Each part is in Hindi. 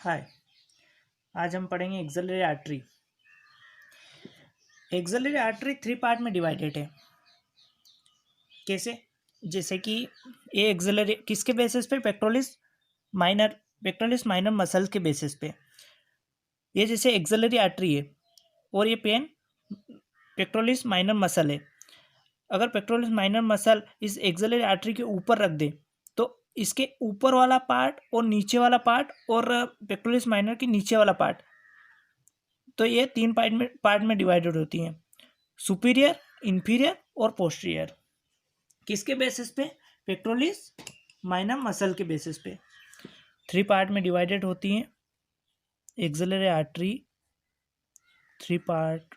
हाय। आज हम पढ़ेंगे axillary artery. Axillary artery 3 part में डिवाइडेड है। कैसे? जैसे कि ये एक्सिलरी किसके बेसिस पे? पेक्टोरलिस माइनर मसल के बेसिस पे। ये जैसे एक्सिलरी आर्टरी है और ये पेक्टोरलिस माइनर मसल है। अगर पेक्टोरलिस माइनर मसल इस एक्सिलरी आर्टरी के ऊपर रख दे तो इसके ऊपर वाला पार्ट और नीचे वाला पार्ट और पेक्टोरलिस माइनर के नीचे वाला पार्ट, तो ये 3 पार्ट में डिवाइडेड होती हैं। सुपीरियर, इंफीरियर और पोस्टीरियर। किसके बेसिस पे? पेक्टोरलिस माइनर मसल के बेसिस पे 3 पार्ट में डिवाइडेड होती हैं। एक्सिलरी आर्टरी 3 पार्ट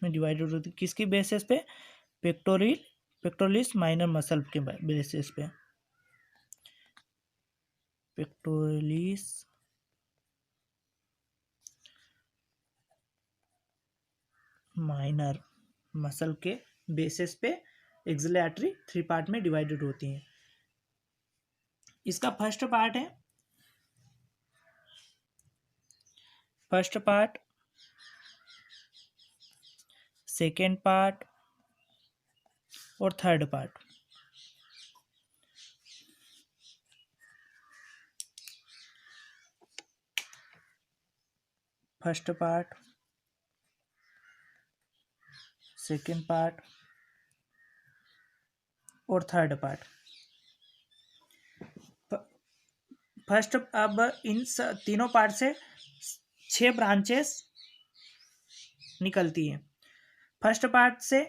में डिवाइडेड होती है किसकी बेसिस पे? पेक्टोरलिस माइनर मसल के बेसिस पे। पेक्टोरलिस माइनर मसल के बेसिस पे एक्सिलरी आर्टरी 3 पार्ट में डिवाइडेड होती हैं। इसका फर्स्ट पार्ट, सेकेंड पार्ट और third part. First part, second part और थर्ड पार्ट। फर्स्ट, अब इन तीनों पार्ट से 6 ब्रांचेस निकलती हैं। फर्स्ट पार्ट से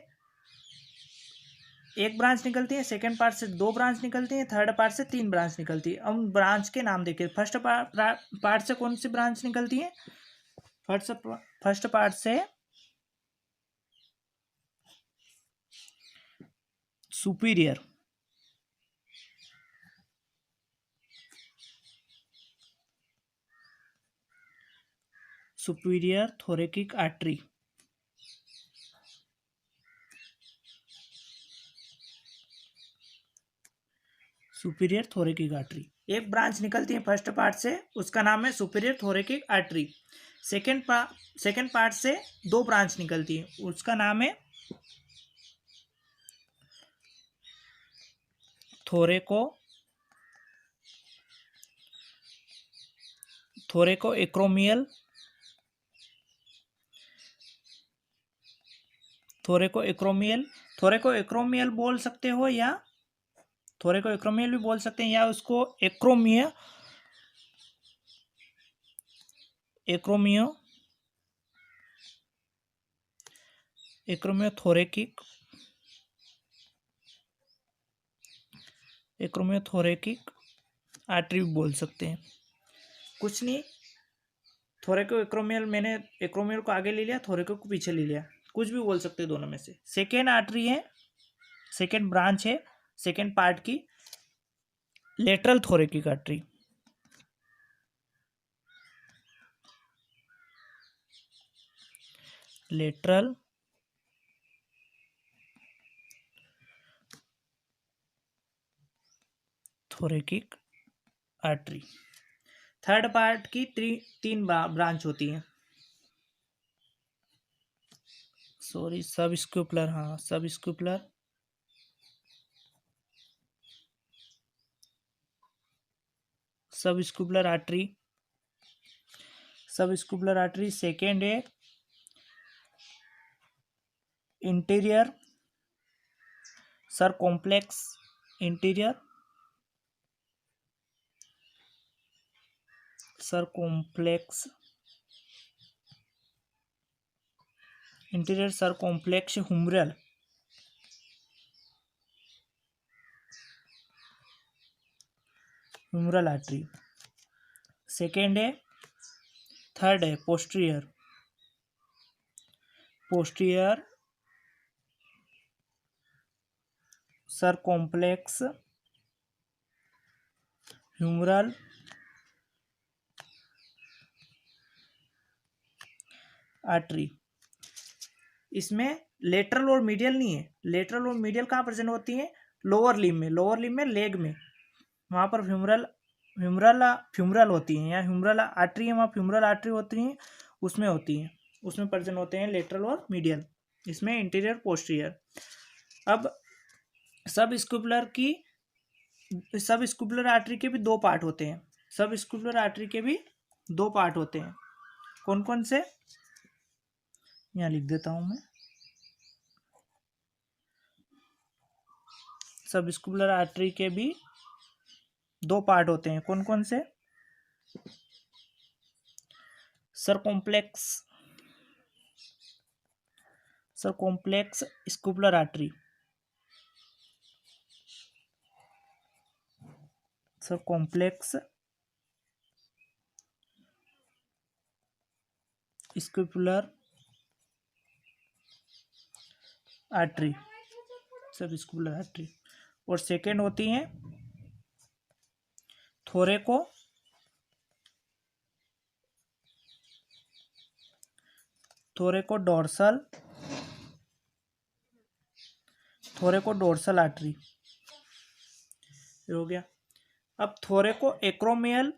1 ब्रांच निकलती है, सेकेंड पार्ट से 2 ब्रांच निकलती है, थर्ड पार्ट से 3 ब्रांच निकलती है। अब ब्रांच के नाम देखिए। फर्स्ट पार्ट से कौन सी ब्रांच निकलती है? फर्स्ट पार्ट से सुपीरियर, थोरेकिक आर्टरी। सुपीरियर थोरेकिक आर्टरी एक ब्रांच निकलती है फर्स्ट पार्ट से, उसका नाम है सुपीरियर थोरेकिक आर्टरी। सेकेंड पार्ट से 2 ब्रांच निकलती है, उसका नाम है थोरेको एक्रोमियल बोल सकते हो, या थोरेको एक्रोमियल भी बोल सकते हैं, या उसको एक्रोमियोथोरेकिक आर्टरी भी बोल सकते हैं। कुछ नहीं, थोरेको एक्रोमियल, मैंने एक्रोमियल को आगे ले लिया, थोरेको को पीछे ले लिया, कुछ भी बोल सकते हैं दोनों में से। सेकेंड आर्टरी है, सेकेंड ब्रांच है सेकेंड पार्ट की, lateral थोरेकिक artery. Lateral थोरेकिक artery. Third part की 3 ब्रांच होती हैं। सॉरी, सब स्क्यूपुलर, हाँ सब स्क्यूपुलर आर्टरी। सेकेंड है इंटीरियर सरकॉम्प्लेक्स ह्यूमरल आर्टरी। सेकेंड है, थर्ड है पोस्टीरियर सरकॉम्प्लेक्स ह्यूमरल आर्टरी। इसमें लेटरल और मीडियल नहीं है। लेटरल और मीडियल कहाँ प्रेजेंट होती है? लोअर लिम्ब में लेग में, वहां पर ह्यूमरल फ्यूमरल होती हैं, या ह्यूमरल आर्टरी है वहाँ फ्यूमरल आर्टरी होती हैं, उसमें होती हैं, उसमें पर्जन होते हैं लेटरल और मीडियल, इसमें इंटीरियर पोस्टीरियर। अब सब स्कूपुलर आर्टरी के भी दो पार्ट होते हैं, सब स्कूपुलर आर्टरी के भी दो पार्ट होते हैं। कौन कौन से, यहाँ लिख देता हूँ मैं। सब स्कूपुलर आर्टरी के भी दो पार्ट होते हैं, कौन कौन से? सरकॉम्प्लेक्स स्कूपुलर आर्टरी, सरकॉम्प्लेक्स स्कूपुलर आर्टरी, सब स्कूपुलर आर्टरी। और सेकेंड होती हैं थोरेको डोर्सल आर्टरी, हो गया। अब थोरेको एक्रोमियल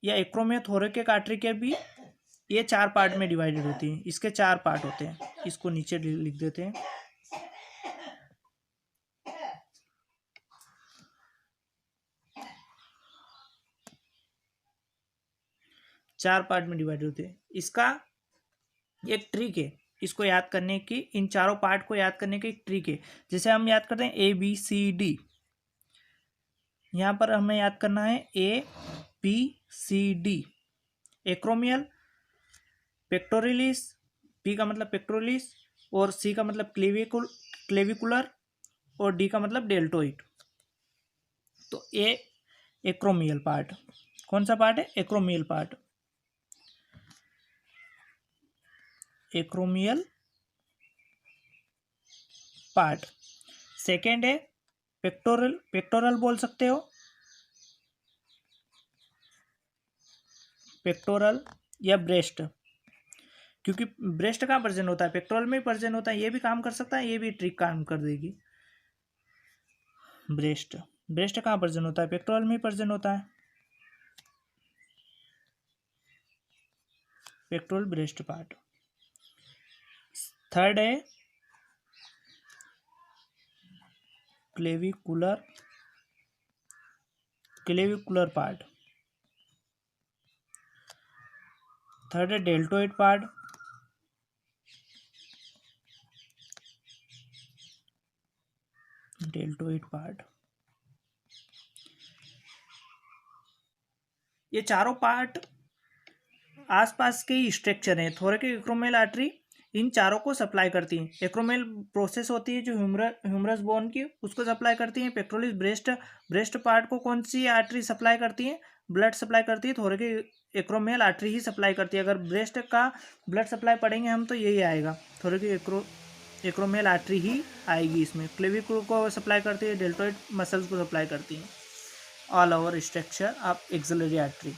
या एक्रोमिया थोरेकिक आर्टरी के भी ये चार पार्ट में डिवाइडेड होती हैं, इसके चार पार्ट होते हैं, इसको नीचे लिख देते हैं। चार पार्ट में डिवाइड होते हैं। इसका एक ट्रिक है, इसको याद करने की, इन चारों पार्ट को याद करने की एक ट्रिक है। जैसे हम याद करते हैं ABCD, यहाँ पर हमें याद करना है ABCD। एक्रोमियल, पेक्टोरिलिस, P का मतलब पेक्टोरिलिस, और C का मतलब क्लेविकुलर, और D का मतलब डेल्टोइड। तो ए एक्रोमियल पार्ट, कौन सा पार्ट है? Acromial part, acromial part. Second है पेक्टोरल बोल सकते हो, पेक्टोरल या ब्रेस्ट, क्योंकि ब्रेस्ट का पर्जन होता है, पेक्टोरल में पर्जन होता है, ये भी काम कर सकता है, ये भी ट्रिक काम कर देगी। ब्रेस्ट कहाँ पर्जन होता है? पेक्टोरल में पर्जन होता है, पेक्टोरल ब्रेस्ट पार्ट। थर्ड है क्लेविकुलर पार्ट। थर्ड है डेल्टोइड पार्ट। ये चारों पार्ट आसपास के ही स्ट्रक्चर हैं। थोरेकिक एक्रोमियल आर्टरी इन चारों को सप्लाई करती है। एक्रोमियल प्रोसेस होती है जो ह्यूमरस बोन की, उसको सप्लाई करती है। पेक्टोरलिस ब्रेस्ट पार्ट को कौन सी आर्टरी सप्लाई करती है? ब्लड सप्लाई करती है। थोरेकिक एक्रोमियल आर्टरी ही सप्लाई करती है। अगर ब्रेस्ट का ब्लड सप्लाई पढ़ेंगे हम तो यही आएगा, थोरेकिक एक्रोमियल आर्टरी ही आएगी इसमें। क्लेविकुलर को सप्लाई करती है, डेल्टोइड मसल्स को सप्लाई करती है। All over structure of axillary artery.